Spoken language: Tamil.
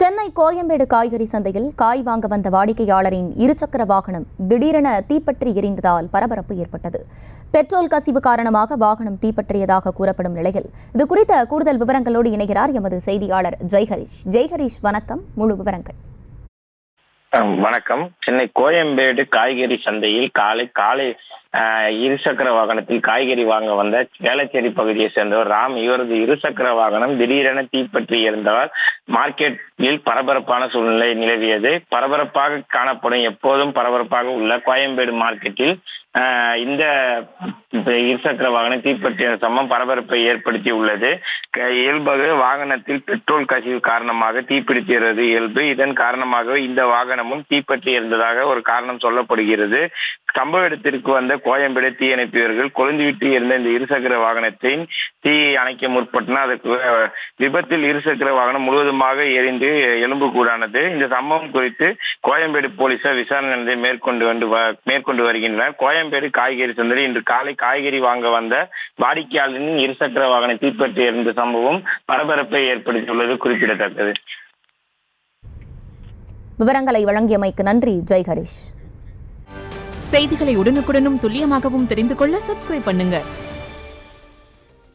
சென்னை கோயம்பேடு காய்கறி சந்தையில் காய் வாங்க வந்த வாடிக்கையாளரின் இருசக்கர வாகனம் திடீரென தீப்பற்றி எரிந்ததால் பரபரப்பு ஏற்பட்டது. பெட்ரோல் கசிவு காரணமாக வாகனம் தீப்பற்றியதாக கூறப்படும் நிலையில் இதுகுறித்த கூடுதல் விவரங்களோடு இணைகிறார் எமது செய்தியாளர் ஜெய்ஹரிஷ். ஜெய்ஹரிஷ், வணக்கம். முழு விவரங்கள். வணக்கம். சென்னை கோயம்பேடு காய்கறி சந்தையில் காலை இருசக்கர வாகனத்தில் காய்கறி வாங்க வந்த வேளச்சேரி பகுதியை சேர்ந்தவர் ராம். இவரது இருசக்கர வாகனம் திடீரென தீப்பற்றி எரிந்ததால் மார்க்கெட்டில் பரபரப்பான சூழ்நிலை நிலவியது. பரபரப்பாக காணப்படும், எப்போதும் பரபரப்பாக உள்ள கோயம்பேடு மார்க்கெட்டில் இந்த இருசக்கர வாகனம் தீப்பற்றிய சம்பவம் பரபரப்பை ஏற்படுத்தி உள்ளது. இயல்பாக வாகனத்தில் பெட்ரோல் கசிவு காரணமாக தீப்பிடித்திருந்தது இயல்பு. இதன் காரணமாக இந்த வாகனமும் தீப்பற்றி இருந்ததாக ஒரு காரணம் சொல்லப்படுகிறது. சம்பவ இடத்திற்கு வந்த கோயம்பேடு தீயணைப்பு வீரர்கள் கொழுந்துவிட்டு இருந்த இந்த இருசக்கர வாகனத்தை தீ அணைக்க முற்பட்டனர். அதற்கு விபத்தில் இருசக்கர வாகனம் முழுவதுமாக எரிந்து எலும்பு கூடானது. இந்த சம்பவம் குறித்து கோயம்பேடு போலீசார் விசாரணை மேற்கொண்டு வருகின்றனர். கோயம்பேடு காய்கறி சந்தையில் இன்று காலை காய்கறி வாங்க வந்த வாடிக்கையாளரின் இருசக்கர வாகனம் தீப்பற்றி எரிந்த சம்பவம் பரபரப்பை ஏற்படுத்தியுள்ளது குறிப்பிடத்தக்கது. விவரங்களை வழங்கியமைக்கு நன்றி ஜெய்ஹரிஷ். செய்திகளை உடனுக்குடனும் துல்லியமாகவும் தெரிந்து கொள்ள சப்ஸ்கிரைப் பண்ணுங்க.